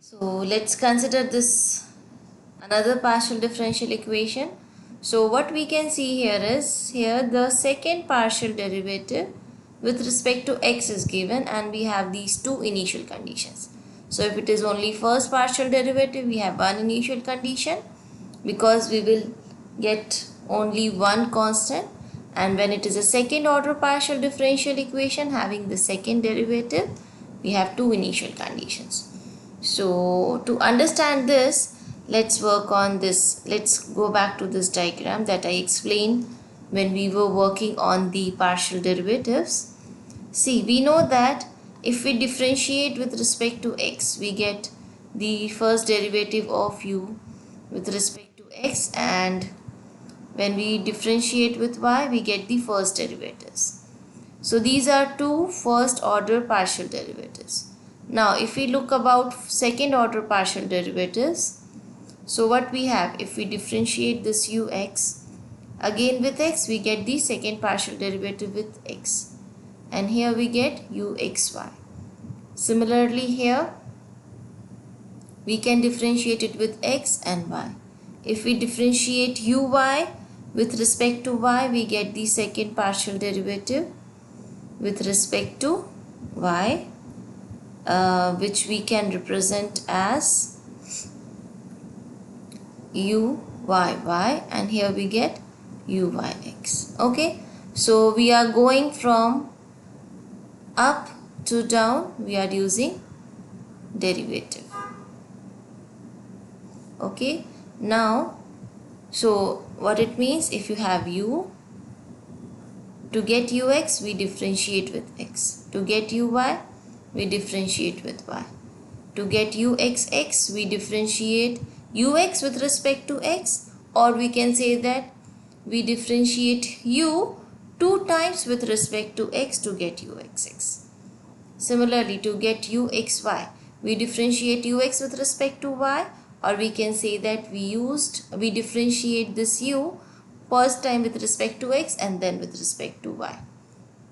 So let's consider this another partial differential equation. So what we can see here is the second partial derivative with respect to x is given, and we have these two initial conditions. So if it is only first partial derivative, we have one initial condition because we will get only one constant, and when it is a second order partial differential equation having the second derivative, we have two initial conditions. So to understand this, let's work on this. Let's go back to this diagram that I explained when we were working on the partial derivatives. See, we know that if we differentiate with respect to x, we get the first derivative of u with respect to x, and when we differentiate with y, we get the first derivatives. So these are two first order partial derivatives. Now if we look about second order partial derivatives, so what we have, if we differentiate this ux again with x, we get the second partial derivative with x, and here we get uxy. Similarly here we can differentiate it with x and y. If we differentiate uy with respect to y, we get the second partial derivative with respect to y, which we can represent as uyy, and here we get uyx. Okay, so we are going from up to down, we are using derivative. Okay, now so what it means, if you have u, to get ux we differentiate with x, to get uy we differentiate with y, to get uxx we differentiate ux with respect to x, or we can say that we differentiate u two times with respect to x to get uxx. Similarly, to get uxy we differentiate ux with respect to y, or we can say that we differentiate this u first time with respect to x and then with respect to y.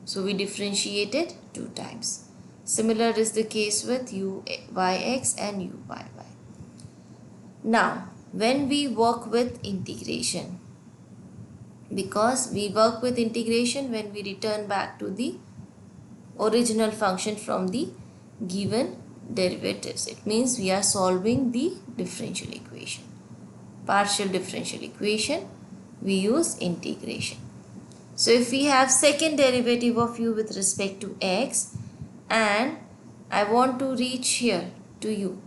So we differentiate it two times. Similar is the case with uyx and uyy. Now when we work with integration, because we work with integration when we return back to the original function from the given derivatives, it means we are solving the differential equation, partial differential equation, we use integration. So if we have second derivative of u with respect to x and I want to reach here to u,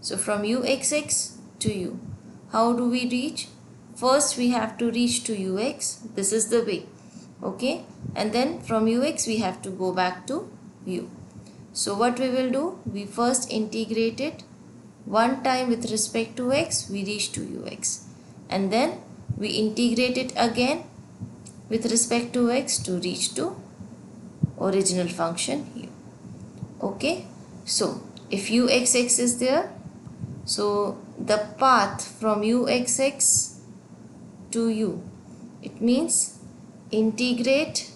so from uxx to u, how do we reach? First we have to reach to ux, this is the way, okay, and then from ux we have to go back to u. So what we will do, we first integrate it one time with respect to x, we reach to ux, and then we integrate it again with respect to x to reach to original function u. Okay, so if uxx is there, so the path from uxx to u, it means integrate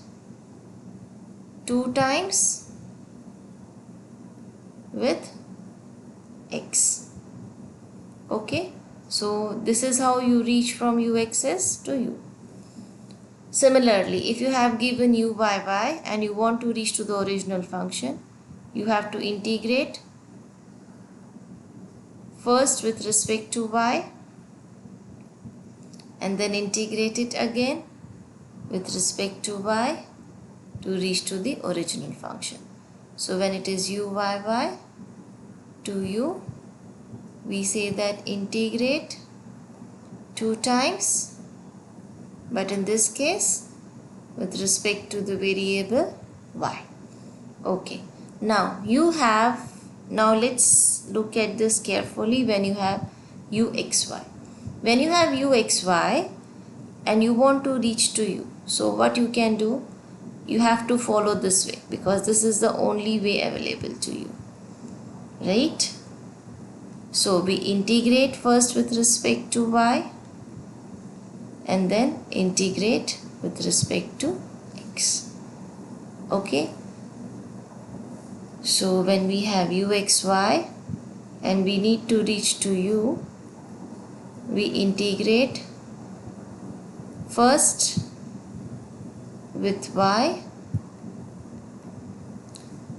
two times with x. Okay, so this is how you reach from uxs to u. Similarly, if you have given uyy and you want to reach to the original function, you have to integrate first with respect to y and then integrate it again with respect to y to reach to the original function. So when it is uyy to u, we say that integrate two times, but in this case with respect to the variable y. Okay, now let's look at this carefully. When you have uxy, when you have uxy and you want to reach to u, so what you can do, you have to follow this way because this is the only way available to you, right? So we integrate first with respect to y and then integrate with respect to x. Okay, so when we have uxy and we need to reach to u, we integrate first with y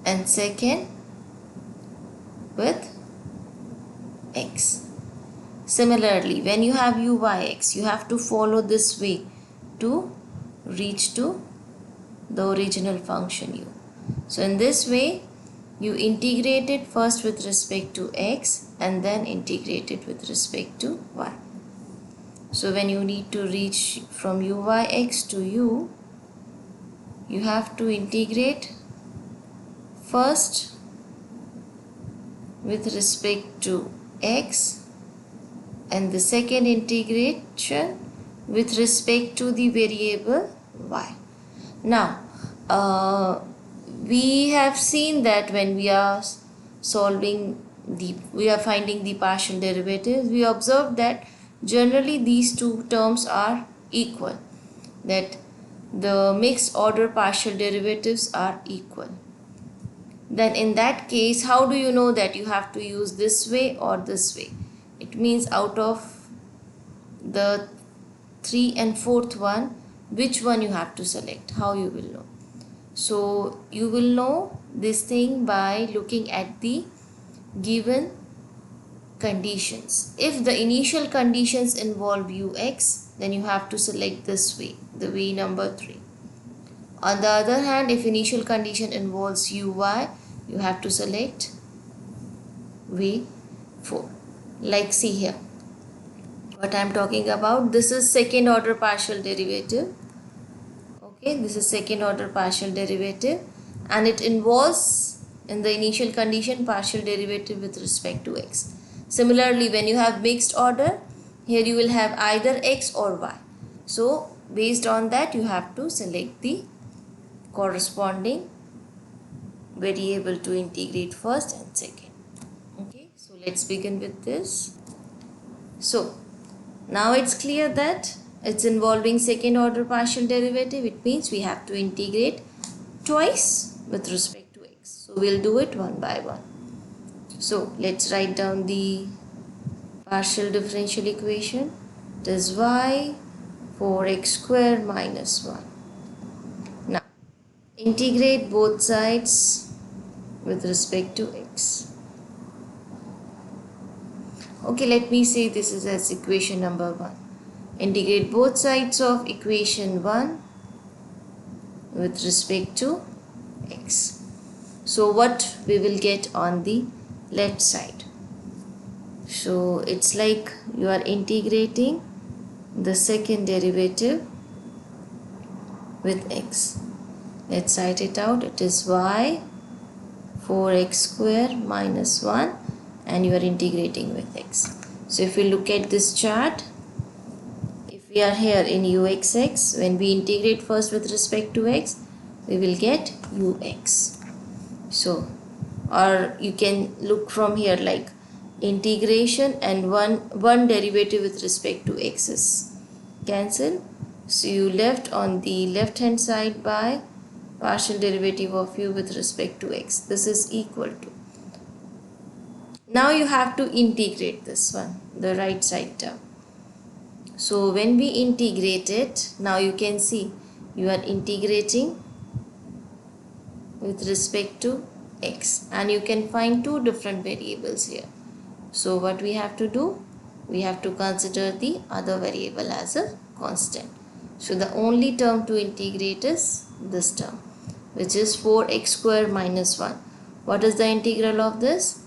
and second with x. Similarly, when you have uyx, you have to follow this way to reach to the original function u. So in this way, you integrate it first with respect to x and then integrate it with respect to y. So when you need to reach from uyx to u, you have to integrate first with respect to x and the second integration with respect to the variable y. Now, we have seen that when we are finding the partial derivatives, we observed that generally these two terms are equal, that the mixed order partial derivatives are equal. Then in that case, how do you know that you have to use this way or this way? It means out of the 3 and 4th one, which one you have to select. How you will know? So you will know this thing by looking at the given conditions. If the initial conditions involve ux, then you have to select this way, the way number 3. On the other hand, if initial condition involves uy, you have to select way 4. Like see here, what I am talking about, this is second order partial derivative. Okay, this is second order partial derivative and it involves in the initial condition partial derivative with respect to x. Similarly, when you have mixed order, here you will have either x or y. So based on that, you have to select the corresponding variable to integrate first and second. Okay, so let's begin with this. So now it's clear that it's involving second order partial derivative. It means we have to integrate twice with respect to x. So we'll do it one by one. So let's write down the partial differential equation. It is y 4x square minus 1. Now integrate both sides with respect to x. Okay, let me say this is as equation number 1. Integrate both sides of equation 1 with respect to x. So what we will get on the left side? So it's like you are integrating the second derivative with x. Let's write it out. It is y 4x square minus 1 and you are integrating with x. So if we look at this chart, if we are here in uxx, when we integrate first with respect to x, we will get ux. So, or you can look from here like integration and one derivative with respect to x is cancel. So you left on the left hand side by partial derivative of u with respect to x. This is equal to. Now you have to integrate this one, the right side term. So when we integrate it, now you can see you are integrating with respect to x and you can find two different variables here. So what we have to do? We have to consider the other variable as a constant. So the only term to integrate is this term, which is 4x square minus 1. What is the integral of this?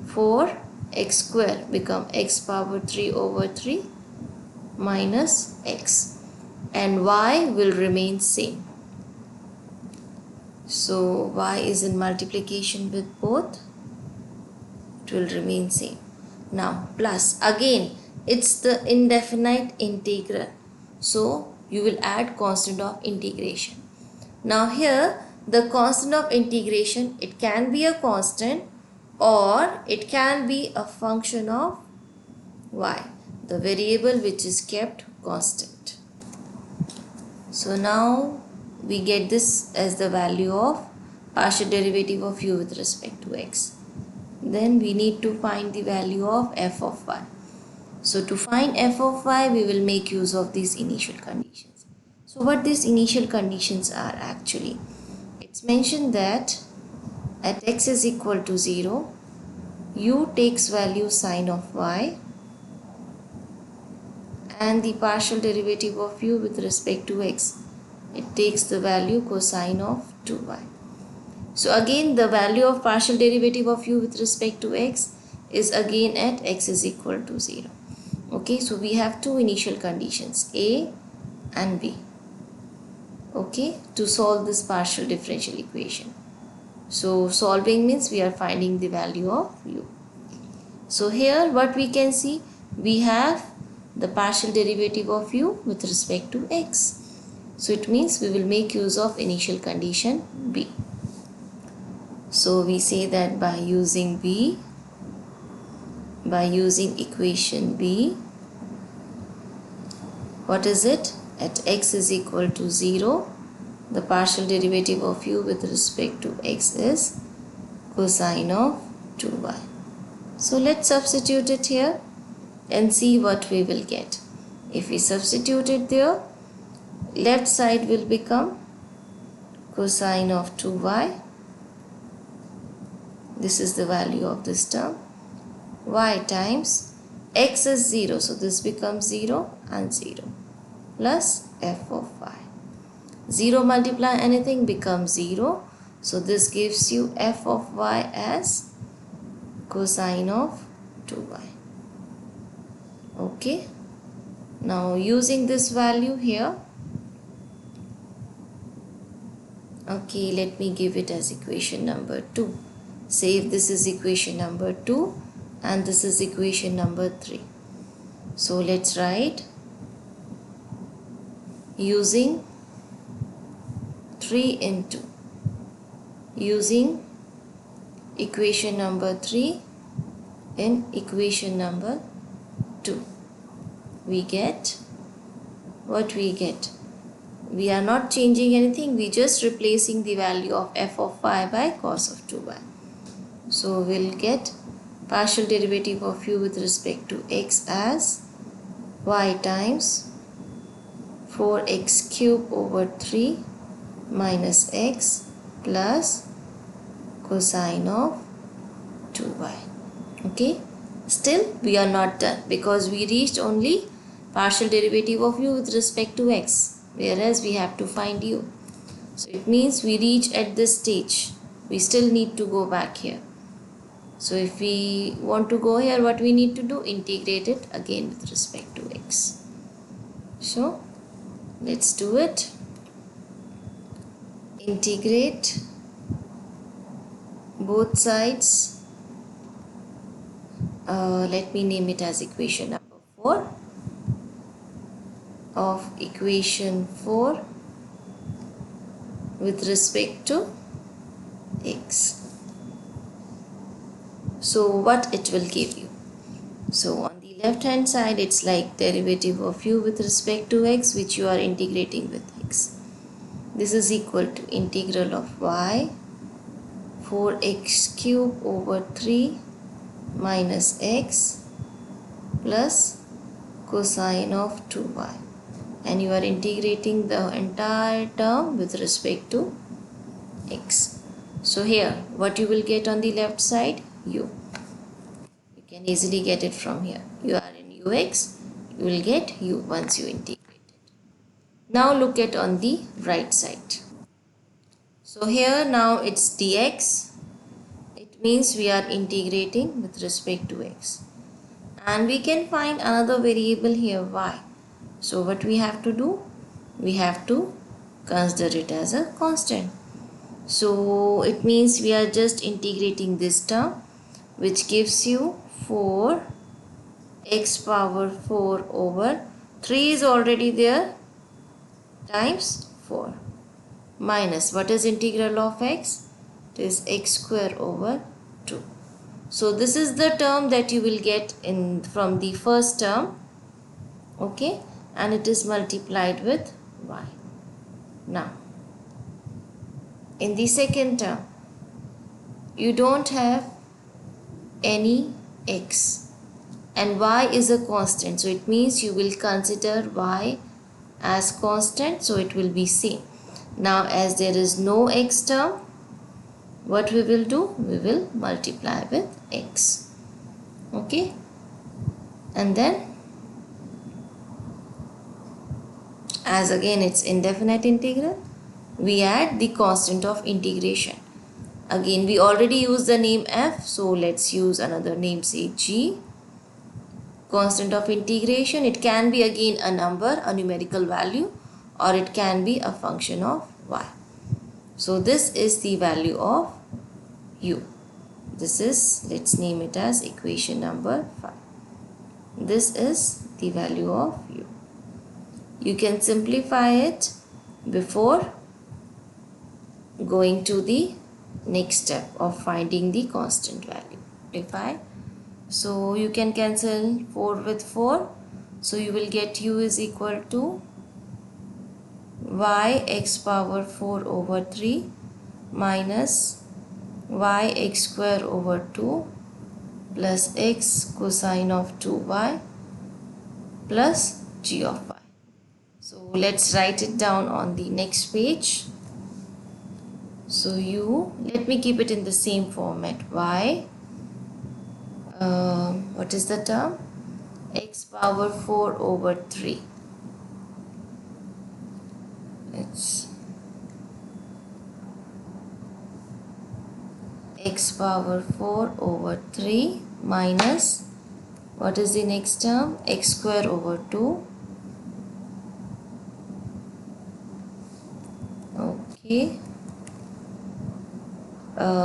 4x square become x power 3 over 3 minus x and y will remain same. So y is in multiplication with both, it will remain same. Now plus again it's the indefinite integral, so you will add constant of integration. Now here the constant of integration, it can be a constant or it can be a function of y, the variable which is kept constant. So now we get this as the value of partial derivative of u with respect to x. then we need to find the value of f of y. So to find f of y, we will make use of these initial conditions. So what these initial conditions are actually? It's mentioned that at x is equal to 0, u takes value sine of y and the partial derivative of u with respect to x, it takes the value cosine of 2y. So again the value of partial derivative of u with respect to x is again at x is equal to 0. Okay, so we have two initial conditions, A and B, okay, to solve this partial differential equation. So solving means we are finding the value of u. So here what we can see, we have the partial derivative of u with respect to x. So it means we will make use of initial condition B. So we say that by using equation B, what is it? At x is equal to 0, the partial derivative of u with respect to x is cosine of 2y. So let's substitute it here and see what we will get. If we substitute it there, left side will become cosine of 2y. This is the value of this term. Y times x is 0, so this becomes 0 and 0 plus f of y. 0 multiply anything becomes 0, so this gives you f of y as cosine of 2y. Okay, now using this value here, okay, let me give it as equation number 2. Say if this is equation number 2 and this is equation number 3. So let's write using 3 into using equation number 3 in equation number 2. We get what we get. We are not changing anything, we just replacing the value of f of y by cos of 2y. So we'll get partial derivative of u with respect to x as y times 4x cube over 3 minus x plus cosine of 2y. Okay, still we are not done because we reached only partial derivative of u with respect to x, whereas we have to find u. So it means we reach at this stage, we still need to go back here. So if we want to go here, what we need to do? Integrate it again with respect to x. So let's do it. Integrate both sides. Let me name it as equation number 4 of equation 4 with respect to x. So what it will give you? So on the left hand side, it's like derivative of u with respect to x, which you are integrating with x. This is equal to integral of y 4x cube over 3 minus x plus cosine of 2y, and you are integrating the entire term with respect to x. So here what you will get on the left side? U. You can easily get it from here. You are in ux, you will get u once you integrate it. Now look at on the right side. So here now it's dx. It means we are integrating with respect to x. And we can find another variable here, y. So what we have to do? We have to consider it as a constant. So it means we are just integrating this term, which gives you 4 x power 4 over 3 is already there times 4 minus what is integral of x? It is x square over 2. So this is the term that you will get in from the first term, okay, and it is multiplied with y. Now in the second term, you don't have any x, and y is a constant, so it means you will consider y as constant, so it will be same. Now as there is no x term, what we will do? We will multiply with x. Okay, and then as again it's indefinite integral, we add the constant of integration. Again we already used the name f, so let's use another name, say g. Constant of integration, it can be again a number, a numerical value, or it can be a function of y. So this is the value of u. This is, let's name it as equation number 5. This is the value of u. You can simplify it before going to the next step of finding the constant value. Simplify. So you can cancel 4 with 4. So you will get u is equal to y x power 4 over 3 minus y x square over 2 plus x cosine of 2y plus g of y. So let's write it down on the next page. So u, let me keep it in the same format, y, what is the term? X power 4 over 3. It's x power 4 over 3 minus, what is the next term? X square over 2. Okay.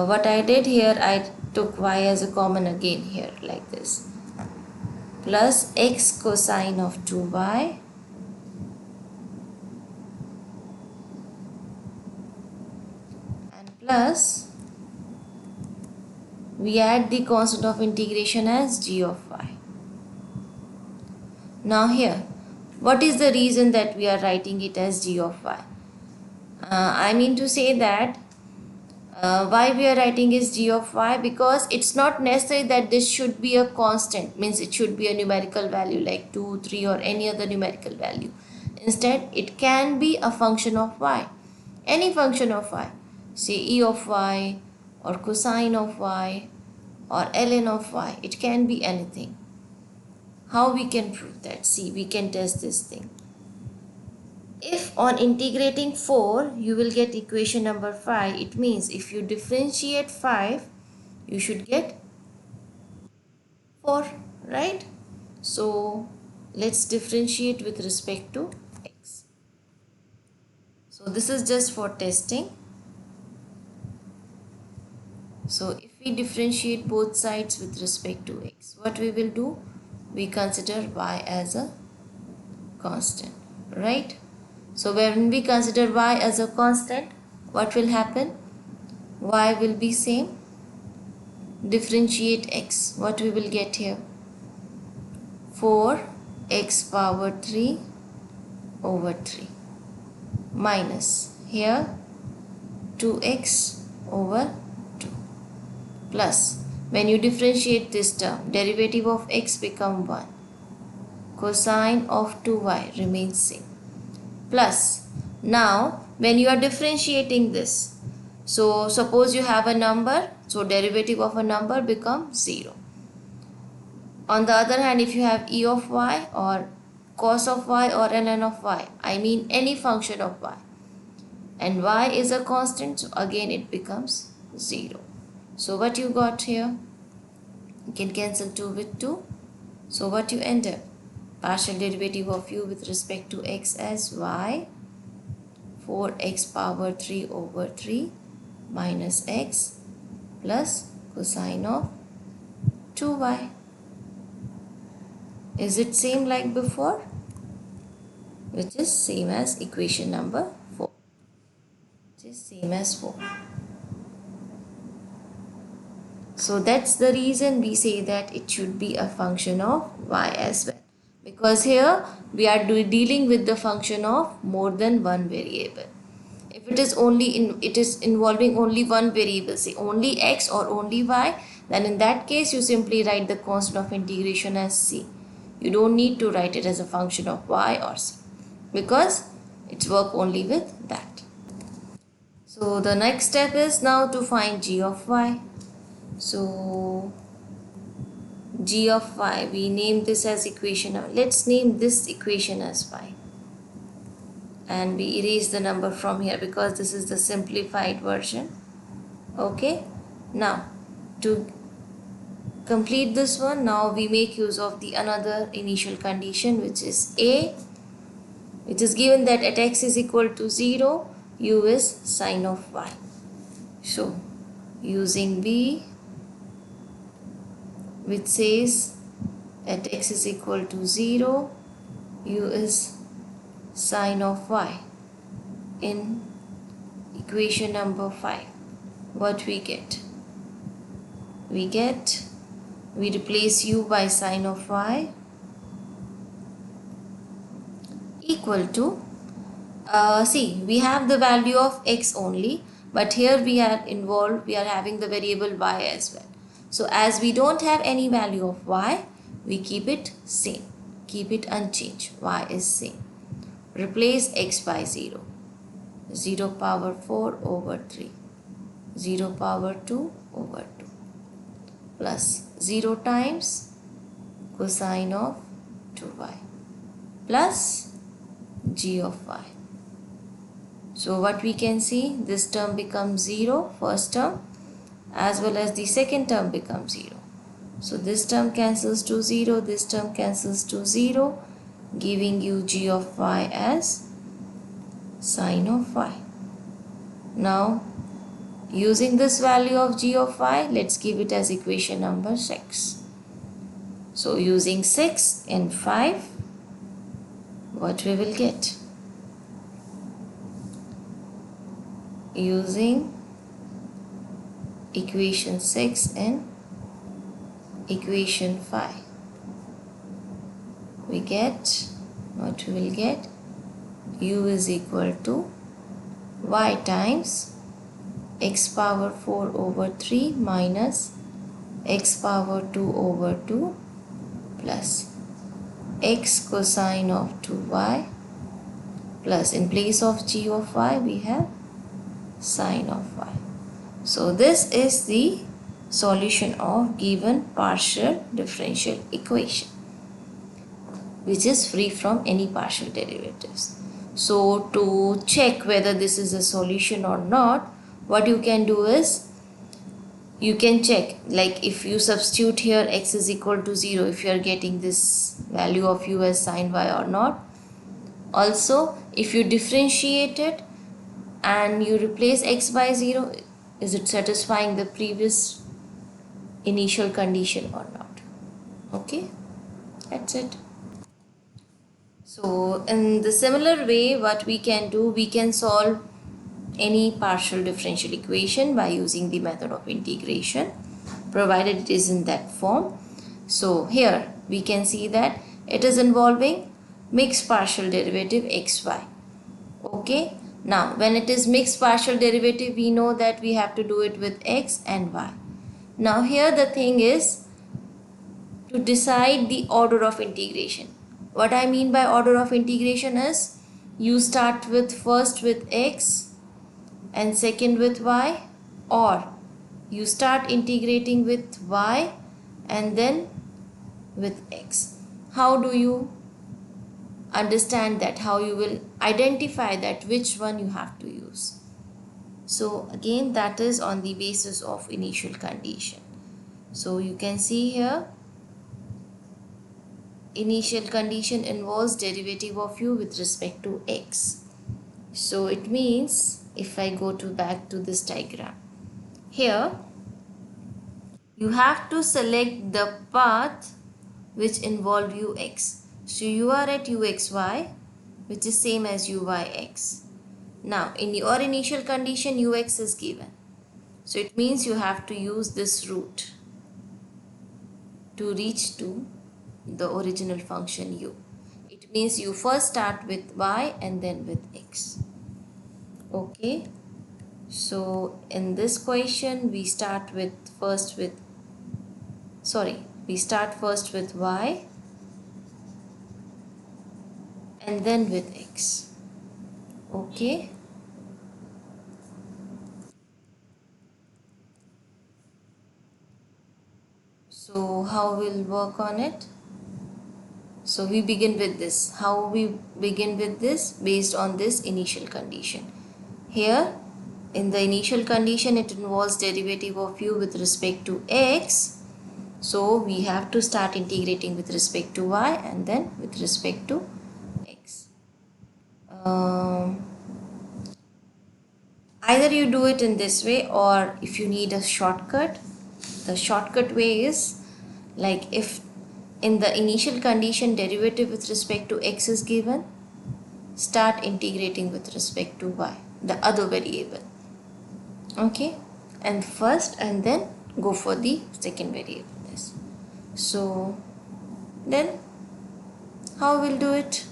What I did here, I took y as a common again here, like this, plus x cosine of 2y and plus we add the constant of integration as g of y. Now here, what is the reason that we are writing it as g of y? I mean to say that why we are writing is g of y, because it's not necessary that this should be a constant, means it should be a numerical value like 2, 3 or any other numerical value. Instead it can be a function of y, any function of y, say e of y or cosine of y or ln of y, it can be anything. How we can prove that? See, we can test this thing. If on integrating 4 you will get equation number 5, it means if you differentiate 5 you should get 4, right? So let's differentiate with respect to x. So this is just for testing. So if we differentiate both sides with respect to x, what we will do? We consider y as a constant, right? So when we consider y as a constant, what will happen? Y will be same. Differentiate x. What we will get here? 4x power 3 over 3 minus here 2x over 2 plus, when you differentiate this term, derivative of x become 1. Cosine of 2y remains same. Plus, now when you are differentiating this, so suppose you have a number, so derivative of a number becomes 0. On the other hand, if you have e of y or cos of y or ln of y, I mean any function of y, and y is a constant, so again it becomes 0. So what you got here? You can cancel 2 with 2. So what you end up? Partial derivative of u with respect to x as y, 4x power 3 over 3 minus x plus cosine of 2y. Is it same like before? Which is same as equation number 4. Which is same as 4. So that's the reason we say that it should be a function of y as well. Because here we are dealing with the function of more than one variable. If it is only it is involving only one variable, say only x or only y, then in that case you simply write the constant of integration as c. You don't need to write it as a function of y or c because it's work only with that. So the next step is now to find g of y. So g of y, we name this as equation. Let's name this equation as y. And we erase the number from here because this is the simplified version. Okay. Now to complete this one, now we make use of the another initial condition, which is a, which is given that at x is equal to 0, u is sine of y. So using b, which says at x is equal to 0, u is sine of y, in equation number 5, what we get? We replace u by sine of y equal to, see, we have the value of x only, but here we are having the variable y as well. So as we don't have any value of y, we keep it same, keep it unchanged, y is same. Replace x by 0, 0 power 4 over 3, 0 power 2 over 2, plus 0 times cosine of 2y plus g of y. So what we can see, this term becomes 0, first term, as well as the second term becomes 0. So this term cancels to 0, this term cancels to 0, giving you g of y as sine of y. Now using this value of g of y, let's give it as equation number 6. So using 6 and 5, what we will get? Using equation 6 and equation 5, we get, what we will get? U is equal to y times x power 4 over 3 minus x power 2 over 2 plus x cosine of 2y plus, in place of g of y, we have sine of y. So this is the solution of given partial differential equation, which is free from any partial derivatives. So to check whether this is a solution or not, what you can do is, you can check, like if you substitute here x is equal to 0, if you are getting this value of u as sine y or not. Also, if you differentiate it and you replace x by 0, is it satisfying the previous initial condition or not? Okay, that's it. So in the similar way, what we can do, we can solve any partial differential equation by using the method of integration, provided it is in that form. So here we can see that it is involving mixed partial derivative xy. Okay, now when it is mixed partial derivative, we know that we have to do it with x and y. Now here the thing is to decide the order of integration. What I mean by order of integration is, you start with first with x and second with y, or you start integrating with y and then with x. How do you understand that? How you will identify that which one you have to use? So again, that is on the basis of initial condition. So you can see here, initial condition involves derivative of u with respect to x. So it means, if I go back to this diagram, here you have to select the path which involve ux. So you are at uxy, which is same as uyx. Now in your initial condition, ux is given. So it means you have to use this route to reach to the original function u. It means you first start with y and then with x. Okay, so in this question we start with first with we start first with y and then with x. Okay. So how we'll work on it? So we begin with this. How we begin with this? Based on this initial condition. Here in the initial condition it involves derivative of u with respect to x. So we have to start integrating with respect to y and then with respect to x. Either you do it in this way, or if you need a shortcut, the shortcut way is like if in the initial condition derivative with respect to x is given, start integrating with respect to y, the other variable. Okay, and first and then go for the second variable. So then how we'll do it?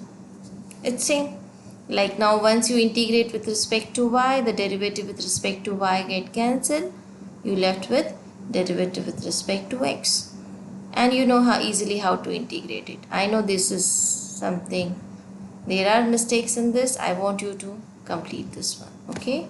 It's same. Like now once you integrate with respect to y, the derivative with respect to y get cancelled. You left with derivative with respect to x. And you know how easily how to integrate it. I know this is something, there are mistakes in this. I want you to complete this one. Okay.